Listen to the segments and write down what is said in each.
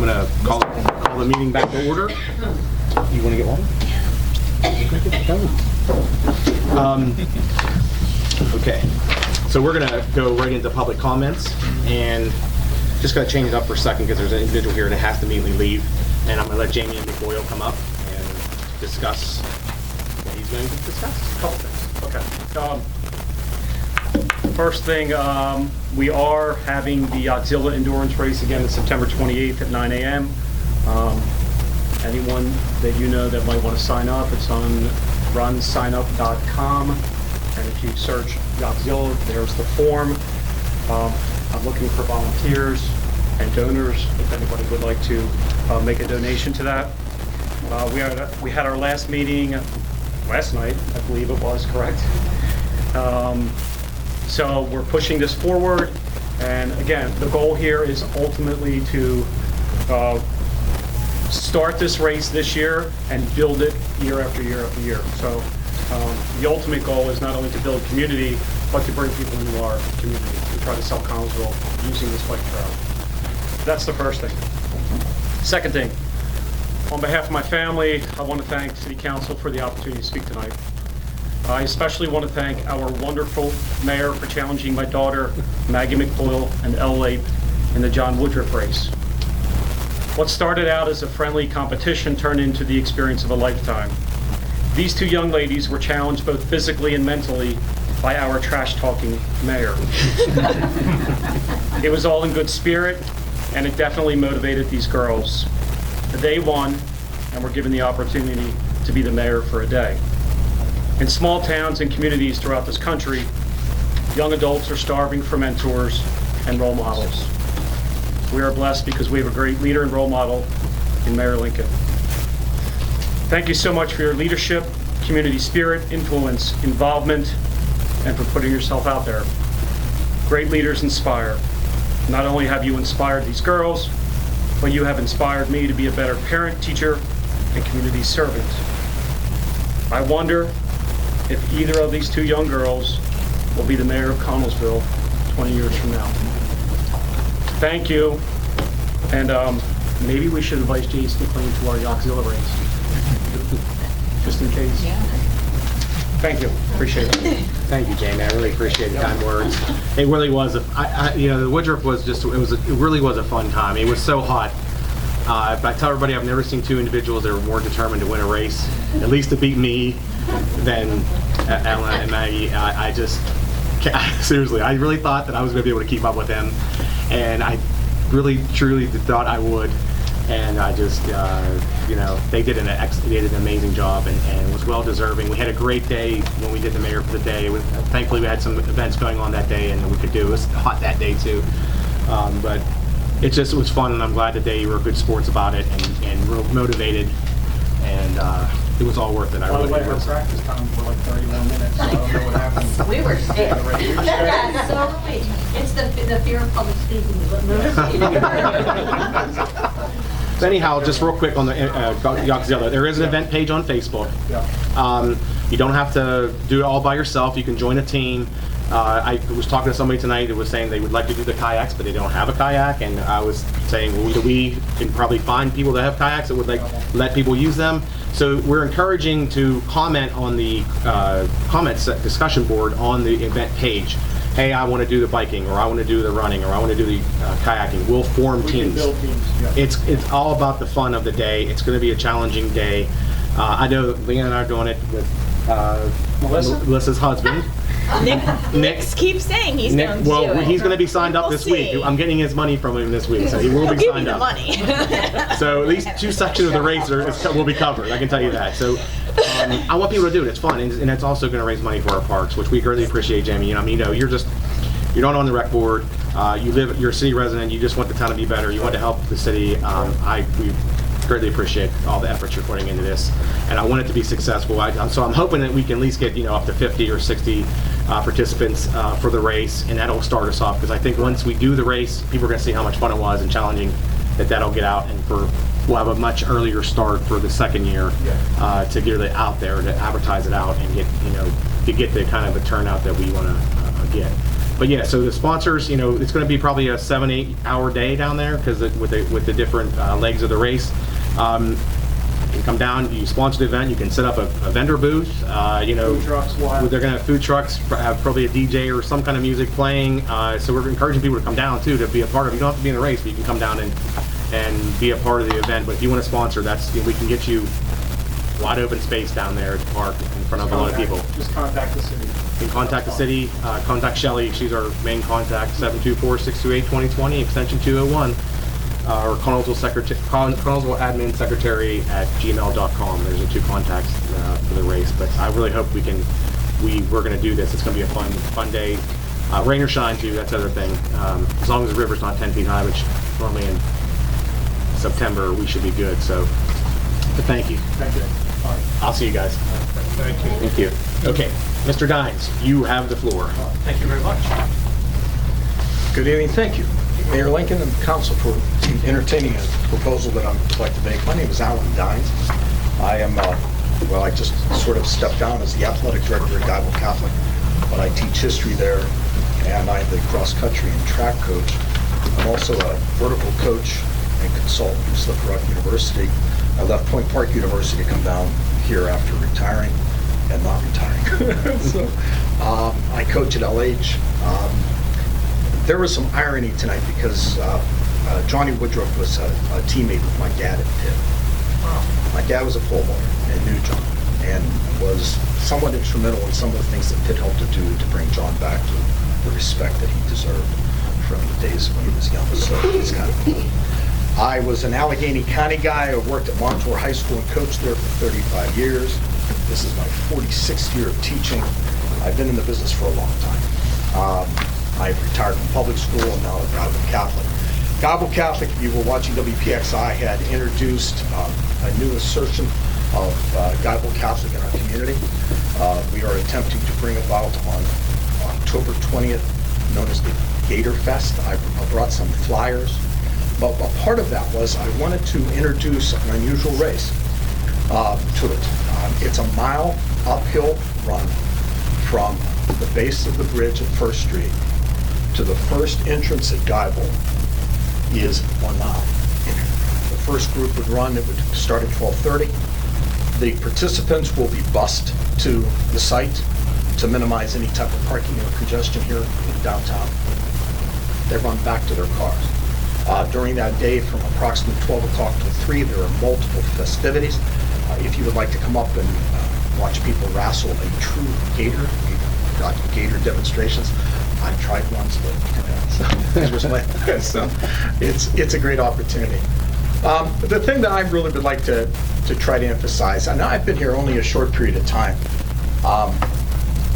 I'm going to call the meeting back to order. You want to get one? Okay, so we're going to go right into public comments, and just going to change it up for a second because there's an individual here that has to immediately leave, and I'm going to let Jamie and McBoyle come up and discuss what he's going to discuss. A couple things. Okay. First thing, we are having the Auxilla Endurance Race again on September 28th at 9 a.m. Anyone that you know that might want to sign up, it's on runsignup.com. And if you search Auxilla, there's the form. I'm looking for volunteers and donors if anybody would like to make a donation to that. We had our last meeting last night, I believe it was, correct? So we're pushing this forward, and again, the goal here is ultimately to start this race this year and build it year after year after year. So the ultimate goal is not only to build community, but to bring people into our community and try to sell Collinsville using this bike trail. That's the first thing. Second thing, on behalf of my family, I want to thank City Council for the opportunity to speak tonight. I especially want to thank our wonderful mayor for challenging my daughter, Maggie McBoyle, and Elle Lape in the John Woodruff race. What started out as a friendly competition turned into the experience of a lifetime. These two young ladies were challenged both physically and mentally by our trash-talking mayor. It was all in good spirit, and it definitely motivated these girls. They won, and were given the opportunity to be the mayor for a day. In small towns and communities throughout this country, young adults are starving for mentors and role models. We are blessed because we have a great leader and role model in Mayor Lincoln. Thank you so much for your leadership, community spirit, influence, involvement, and for putting yourself out there. Great leaders inspire. Not only have you inspired these girls, but you have inspired me to be a better parent, teacher, and community servant. I wonder if either of these two young girls will be the mayor of Connellsville 20 years from now. Thank you, and maybe we should invite Jason McLean to our Auxilla race, just in case. Yeah. Thank you, appreciate it. Thank you, Jamie. I really appreciate the kind words. It really was. The Woodruff was just. It really was a fun time. It was so hot. But I tell everybody I've never seen two individuals that were more determined to win a race, at least to beat me, than Ellen and Maggie. I just seriously, I really thought that I was going to be able to keep up with them, and I really truly thought I would. And I just, they did an amazing job, and was well deserving. We had a great day when we did the mayor for the day. Thankfully, we had some events going on that day, and we could do. It was hot that day too, but it was fun, and I'm glad that they were good sports about it and real motivated, and it was all worth it. By the way, our practice times were like 31 minutes, so I don't know what happened. We were sick. Yeah, so are we. It's the fear of public speaking. So anyhow, just real quick on the Auxilla, there is an event page on Facebook. Yeah. You don't have to do it all by yourself. You can join a team. I was talking to somebody tonight that was saying they would like to do the kayaks, but they don't have a kayak, and I was saying, well, we can probably find people that have kayaks that would let people use them. So we're encouraging to comment on the comments discussion board on the event page. Hey, I want to do the biking, or I want to do the running, or I want to do the kayaking. We'll form teams. Build teams. Yeah. It's all about the fun of the day. It's going to be a challenging day. I know Leanne and I are doing it with Melissa's husband. Nick keeps saying he's going to do it. He's going to be signed up this week. I'm getting his money from him this week, so he will be signed up. Money. So at least 2 sections of the race will be covered. I can tell you that. So I want people to do it. It's fun, and it's also going to raise money for our parks, which we greatly appreciate, Jamie. You're not on the rec board. You're a city resident. You just want the town to be better. You want to help the city. We greatly appreciate all the efforts you're putting into this, and I want it to be successful. So I'm hoping that we can at least get up to 50 or 60 participants for the race, and that'll start us off, because I think once we do the race, people are going to see how much fun it was and challenging that'll get out, and we'll have a much earlier start for the second year to get it out there, to advertise it out, and get the kind of a turnout that we want to get. But yeah, so the sponsors, it's going to be probably a 7-8 hour day down there because with the different legs of the race. You come down, you sponsor the event, you can set up a vendor booth. Food trucks, they're going to have food trucks, have probably a DJ or some kind of music playing. So we're encouraging people to come down too to be a part of it. You don't have to be in the race, but you can come down and be a part of the event. But if you want to sponsor, we can get you wide open space down there at the park in front of a lot of people. Just contact the city. You can contact the city, contact Shelley, she's our main contact, 724-628-2020, extension 201, or Connellsville Admin Secretary at gmail.com. There's the two contacts for the race, but I really hope we're going to do this. It's going to be a fun day. Rain or shine too, that's the other thing. As long as the river's not 10 feet high, which normally in September we should be good, so but thank you. Thank you. All right. I'll see you guys. Thank you. Thank you. Okay, Mr. Dines, you have the floor. Thank you very much. Good evening, thank you. Mayor Lincoln and Council for entertaining a proposal that I'd like to make. My name is Alan Dines. I am, I just sort of stepped down as the athletic director at Guyville Catholic, but I teach history there, and I'm the cross-country and track coach. I'm also a vertical coach and consultant at Slippery Rock University. I left Point Park University to come down here after retiring and not retiring. So I coach at LH. There was some irony tonight because Johnny Woodruff was a teammate with my dad at Pitt. My dad was a pole vaulter and knew John and was somewhat instrumental in some of the things that Pitt helped to do to bring John back to the respect that he deserved from the days when he was young. So it's kind of cool. I was an Allegheny County guy. I worked at Montour High School and coached there for 35 years. This is my 46th year of teaching. I've been in the business for a long time. I've retired from public school and now at Guyville Catholic. Guyville Catholic, if you were watching WPXI, had introduced a new assertion of Guyville Catholic in our community. We are attempting to bring about on October 20th, known as the Gator Fest. I brought some flyers. But a part of that was I wanted to introduce an unusual race to it. It's a mile uphill run from the base of the bridge at First Street to the first entrance at Guyville is 1 mile. The first group would run, it would start at 12:30. The participants will be bused to the site to minimize any type of parking or congestion here in downtown. They run back to their cars. During that day, from approximately 12 o'clock till 3, there are multiple festivities. If you would like to come up and watch people wrestle a true gator, we've got gator demonstrations. I've tried once, but so it's a great opportunity. The thing that I really would like to try to emphasize, I know I've been here only a short period of time.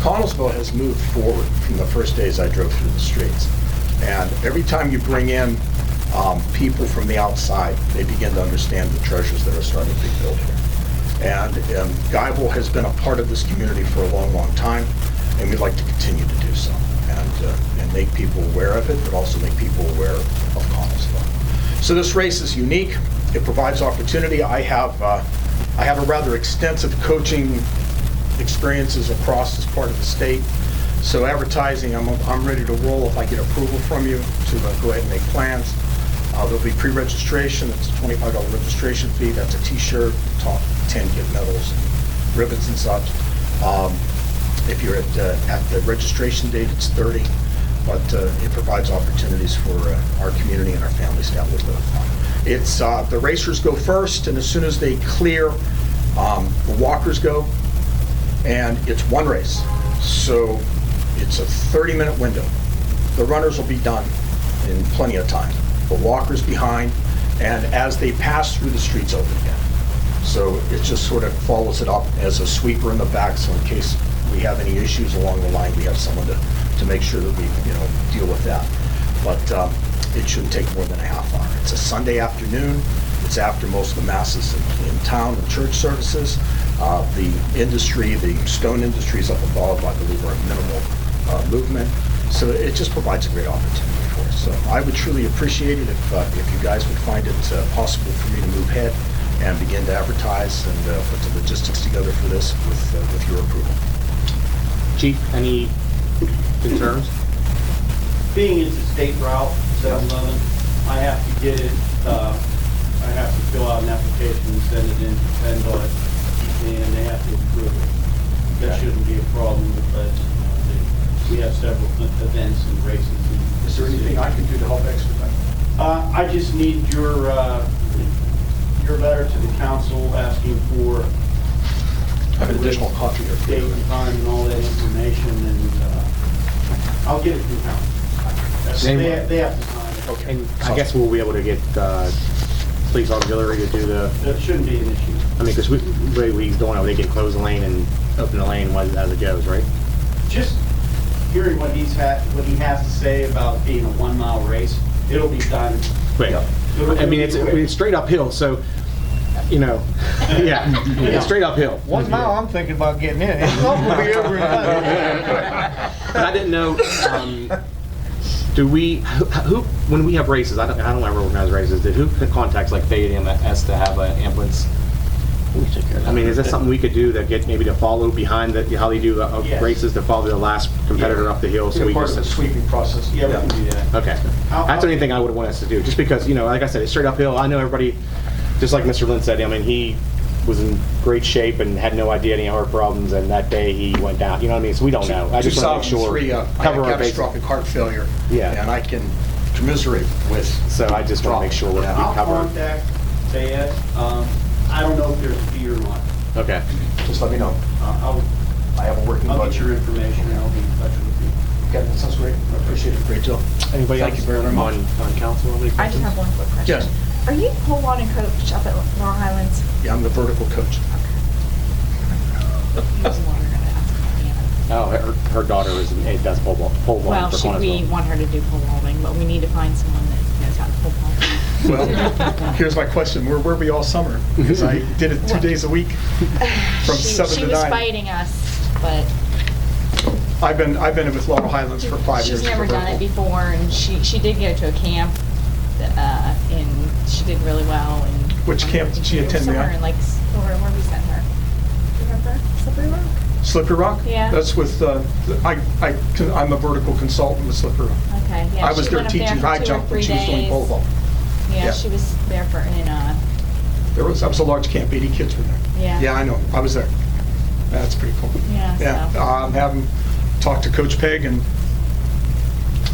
Connellsville has moved forward from the first days I drove through the streets. And every time you bring in people from the outside, they begin to understand the treasures that are starting to be built here. And Guyville has been a part of this community for a long, long time, and we'd like to continue to do so and make people aware of it, but also make people aware of Connellsville. So this race is unique. It provides opportunity. I have a rather extensive coaching experiences across this part of the state. So advertising, I'm ready to roll if I get approval from you to go ahead and make plans. There'll be pre-registration. It's a $25 registration fee. That's a t-shirt, top 10 get medals, and ribbons and such. If you're at the registration date, it's $30, but it provides opportunities for our community and our families to have a little bit of fun. It's the racers go first, and as soon as they clear, the walkers go, and it's one race. So it's a 30-minute window. The runners will be done in plenty of time. The walkers behind, and as they pass through the streets, open again. So it just sort of follows it up as a sweeper in the back, so in case we have any issues along the line, we have someone to make sure that we deal with that. But it shouldn't take more than a half hour. It's a Sunday afternoon. It's after most of the masses in town and church services. The industry, the stone industry is up above. I believe we're at minimal movement. So it just provides a great opportunity for us. So I would truly appreciate it if you guys would find it possible for me to move ahead and begin to advertise and put the logistics together for this with your approval. Chief, any concerns? being it's a state route, 711, I have to get it, I have to fill out an application and send it in to PennDOT, and they have to approve it. That shouldn't be a problem because we have several events and races. Is there anything I can do to help expedite? I just need your letter to the council asking for I have an additional copy here. date and time and all that information, and I'll get it from council. They have to sign it. Okay. And I guess we'll be able to get police auxiliary to do the, That shouldn't be an issue. I mean, because the way he's doing it, they can close the lane and open the lane as it goes, right? Just hearing what he has to say about being a 1 mile race, it'll be done. Quick. I mean, it's straight uphill, so, you know, yeah, it's straight uphill. 1 mile, I'm thinking about getting in. It's gonna be over in But I didn't know, do we, who, when we have races, I don't ever organize races, who contacts like Fayette EMS to have an ambulance? We take care of that. I mean, is that something we could do that get maybe to follow behind how they do Yes. races, to follow the last competitor up the hill? So we Part of the just, sweeping process. Yeah, we can do that. okay. That's the only thing I would want us to do, just because, you know, like I said, it's straight uphill. I know everybody, just like Mr. Lynn said, I mean, he was in great shape and had no idea any heart problems, and that day he went down. You know what I mean? So we don't know. I just want to make sure, 2003, I cover had our bases. catastrophic heart failure. Yeah. And I can commiserate with. So I just want to make sure we I'll cover. contact Fayette. I don't know if there's a fee or not. Okay. Just let me know. I'll I have a working get budget. your information and I'll be in touch with you. Okay, that sounds great. I appreciate it. Great deal. Anybody Thank else you very much. on council? Have any I just questions? have one quick question. Yes. Are you pole vaulting coach up at Laurel Highlands? Yeah, I'm the vertical coach. Oh, her daughter does pole vaulting Well, for we Connellsville. want her to do pole vaulting, but we need to find someone that knows how to pole vault. Well, here's my question. Where were we all summer? Because I did it 2 days a week from 7 to 9. She was fighting us, but I've been with Laurel Highlands for 5 years. she's never for done it vertical. before, and she did go to a camp, and she did really well. And Which camp did she attend, Somewhere Leon? in like, where we sent her. Remember? Slippery Rock? Slippery Rock? Yeah. That's with, I'm a vertical consultant with Slippery Rock. Okay, yeah. I was she there went up there teaching for high 2 or jump when 3 she was doing days. pole vault. Yeah, Yeah. she was there for, That was a large camp, 80 kids were there. Yeah. Yeah, I know. I was there. That's pretty cool. Yeah, Yeah, so. I'm having talked to Coach Peg, and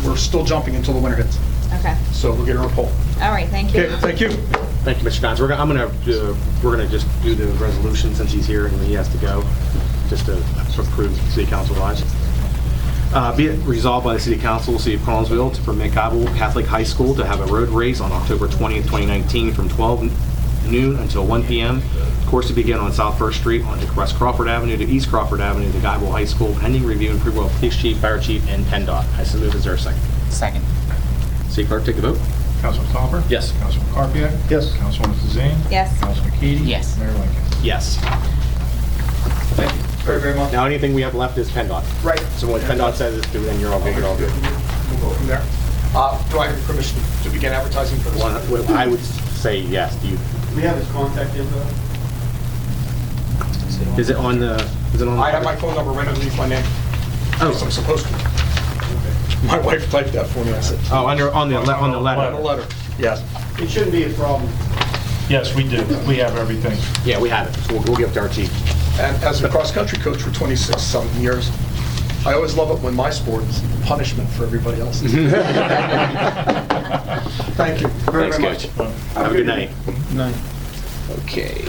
we're still jumping until the winter hits. Okay, So we'll get her a pole. all right, thank you. Okay, thank you. Thank you, Mr. Dons. We're gonna just do the resolution since he's here and he has to go, just to approve city council wise. Be it resolved by the City Council, City of Connellsville, to permit Guyville Catholic High School to have a road race on October 20th, 2019 from 12 noon until 1 p.m. Course to begin on South First Street onto West Crawford Avenue to East Crawford Avenue to Guyville High School, pending review and approval of Police Chief, Fire Chief, and PennDOT. I so move. Is there a second? Second. City Clerk, take the vote. Councilman Topper? Yes. Councilman Carpio? Yes. Councilwoman Zane? Yes. Councilman Keating? Yes. Mayor Lincoln? Yes. Thank you. Very, very much. Now, anything we have left is PennDOT. Right. So when PennDOT says it's due, then you're all good. You're all good. We'll go from there. Do I have your permission to begin advertising for this? I would say yes. Do you? We have his contact info. Is it on the? Is it on? I have my phone number right underneath my name. Oh. I'm supposed to. My wife typed that for me. I said. Oh, on the letter. On the letter. Yes. It shouldn't be a problem. Yes, we do. We have everything. Yeah, we have it. So we'll give it to our chief. And as a cross-country coach for 26-something years, I always love it when my sport is punishment for everybody else. Thank you very, Thanks, very much. Coach. Have a good night. None. Okay.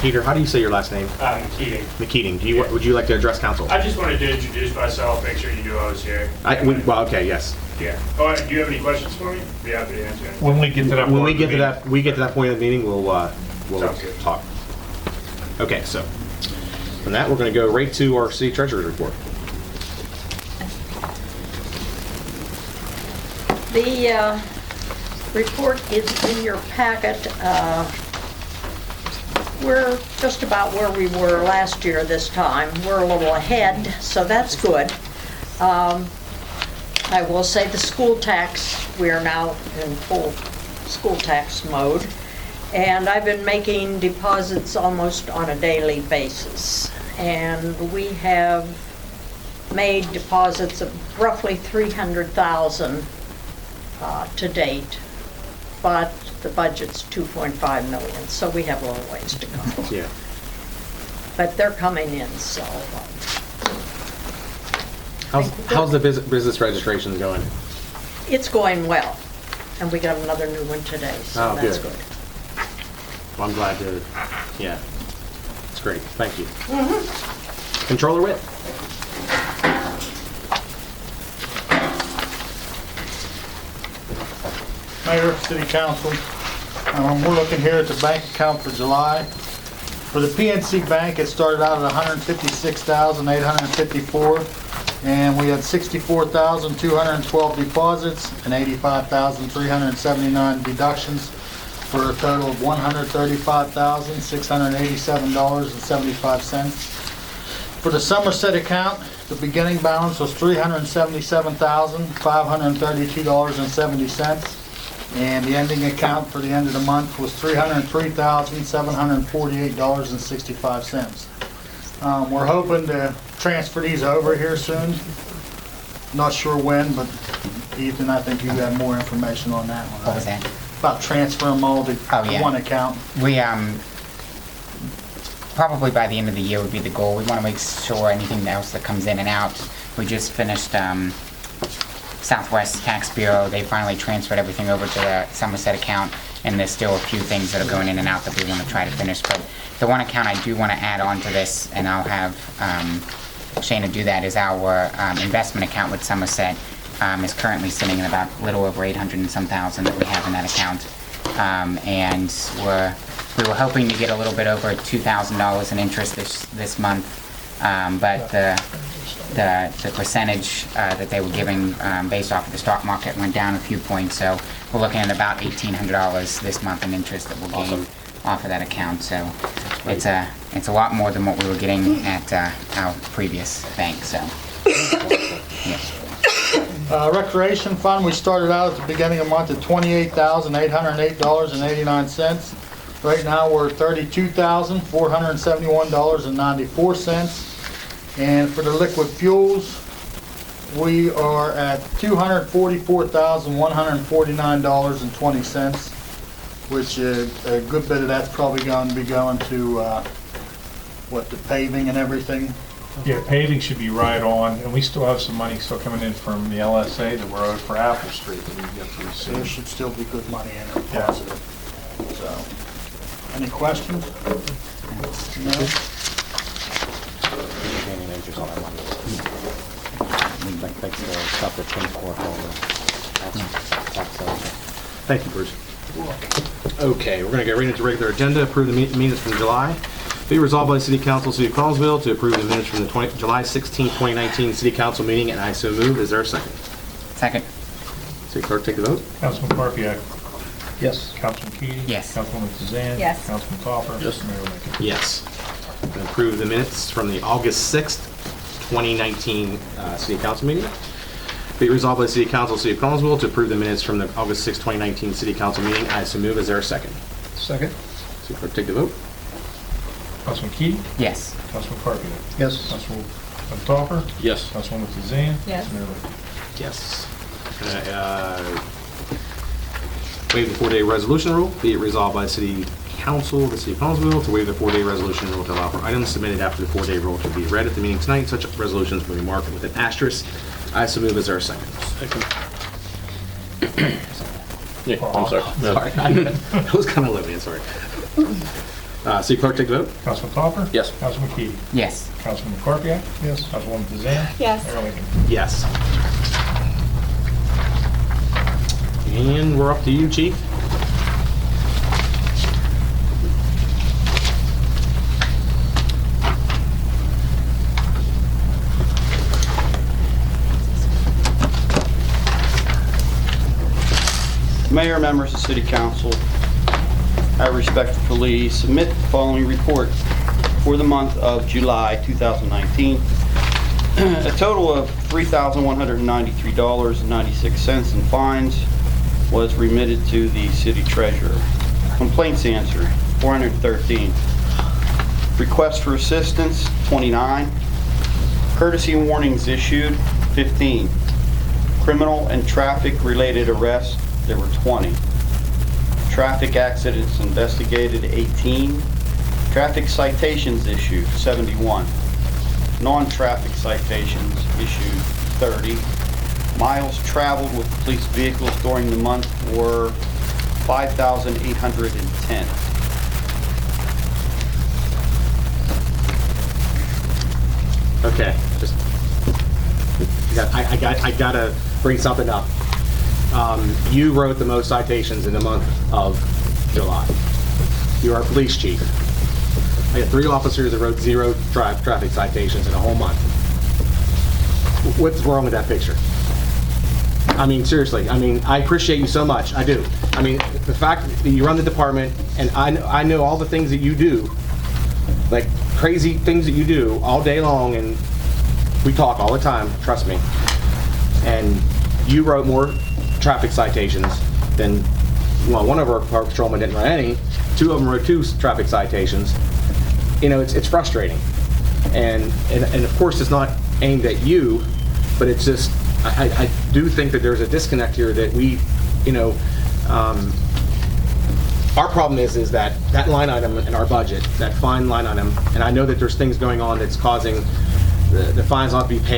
Peter, how do you say your last name? Keating. McKeating. Would you like to address council? I just wanted to introduce myself, make sure you knew I was here. Well, okay, yes. Yeah. Oh, do you have any questions for me? Be happy to answer. When we get to that. When we part get to of the that, point of the meeting, we'll Sounds good. talk. Okay, so from that, we're going to go right to our city treasurer's report. The report is in your packet. We're just about where we were last year this time. We're a little ahead, so that's good. I will say the school tax, we are now in full school tax mode. And I've been making deposits almost on a daily basis. and we have made deposits of roughly $300,000 to date, but the budget's $2.5 million, so we have a little ways to go. Yeah. But they're coming in, so How's the business registration going? it's going well. And we got another new one today, so Oh, that's good. good. Well, I'm glad to, yeah. It's great. Thank you. Controller Witt. Mayor, City Council, we're looking here at the bank account for July. For the PNC Bank, it started out at $156,854, and we had 64,212 deposits and 85,379 deductions for a total of $135,687.75. For the Somerset account, the beginning balance was $377,532.70. And the ending account for the end of the month was $303,748.65. We're hoping to transfer these over here soon. Not sure when, but Ethan, I think you have more information on that one. What was that? About transferring them all to Oh, yeah. one account. We, probably by the end of the year would be the goal. We want to make sure anything else that comes in and out. We just finished, Southwest Tax Bureau, they finally transferred everything over to the Somerset account, and there's still a few things that are going in and out that we want to try to finish. But the one account I do want to add on to this, and I'll have Shayna do that, is our investment account with Somerset is currently sitting at about a little over 800 and some thousand that we have in that account. And we were hoping to get a little bit over $2,000 in interest this month, but the percentage that they were giving based off of the stock market went down a few points, so we're looking at about $1,800 this month in interest that we'll gain off of that account. So it's a lot more than what we were getting at our previous bank. So yeah. Recreation Fund, we started out at the beginning of the month at $28,808.89. Right now, we're at $32,471.94. And for the liquid fuels, we are at $244,149.20, which a good bit of that's probably going to be going to, the paving and everything. Yeah, paving should be right on, and we still have some money still coming in from the LSA that we're owed for Apple Street that we get to So there receive. should still be good money in it, Yeah. positive. So, any questions? No? Gaining interest on that money. Thanks for the stuff that came forth. Thank you, Bruce. Okay, we're going to get right into regular agenda. Approve the minutes from July. Be resolved by the City Council, City of Collinsville, to approve the minutes from the July 16, 2019 City Council meeting, and I so move. Is there a second? Second. City Clerk, take the vote. Councilman Carpio. Yes. Councilman Keating. Yes. Councilwoman Suzanne. Yes. Councilman Topper. Yes. Mayor Lincoln. Yes. And approve the minutes from the August 6th, 2019 City Council meeting. Be resolved by the City Council, City of Collinsville, to approve the minutes from the August 6th, 2019 City Council meeting. I so move. Is there a second? Second. City Clerk, take the vote. Councilman Keating. Yes. Councilman Carpio. Yes. Councilman Topper. Yes. Councilwoman Suzanne. Yes. Mayor Lincoln. Yes. Waive the 4-day resolution rule. Be it resolved by the City Council of the City of Collinsville to waive the 4-day resolution rule to allow for items submitted after the 4-day rule to be read at the meeting tonight. Such resolutions will be marked with an asterisk. I so move. Is there a second? Yeah, I'm sorry. Sorry. I was kind of living, sorry. City Clerk, take the vote. Councilman Topper. Yes. Councilman Keating. Yes. Councilman Carpio. Yes. Councilwoman Suzanne. Yes. Mayor Lincoln. Yes. And we're up to you, Chief. Mayor, members of City Council, I respectfully submit the following report for the month of July 2019. A total of $3,193.96 in fines was remitted to the city treasurer. Complaints answered, 413. Request for assistance, 29. Courtesy warnings issued, 15. Criminal and traffic-related arrests, there were 20. Traffic accidents investigated, 18. Traffic citations issued, 71. Non-traffic citations issued, 30. Miles traveled with police vehicles during the month were 5,810. Okay, just, I gotta bring something up. You wrote the most citations in the month of July. You are a police chief. I got 3 officers that wrote 0 traffic citations in a whole month. What's wrong with that picture? I mean, seriously, I mean, I appreciate you so much, I do. I mean, the fact that you run the department, and I know all the things that you do, like crazy things that you do all day long, and we talk all the time, trust me. And you wrote more traffic citations than, well, one of our patrolmen didn't write any, 2 of them wrote 2 traffic citations. You know, it's frustrating. And of course, it's not aimed at you, but it's just, I do think that there's a disconnect here that we, you know, our problem is that line item in our budget, that fine line item, and I know that there's things going on that's causing the fines not to be paid.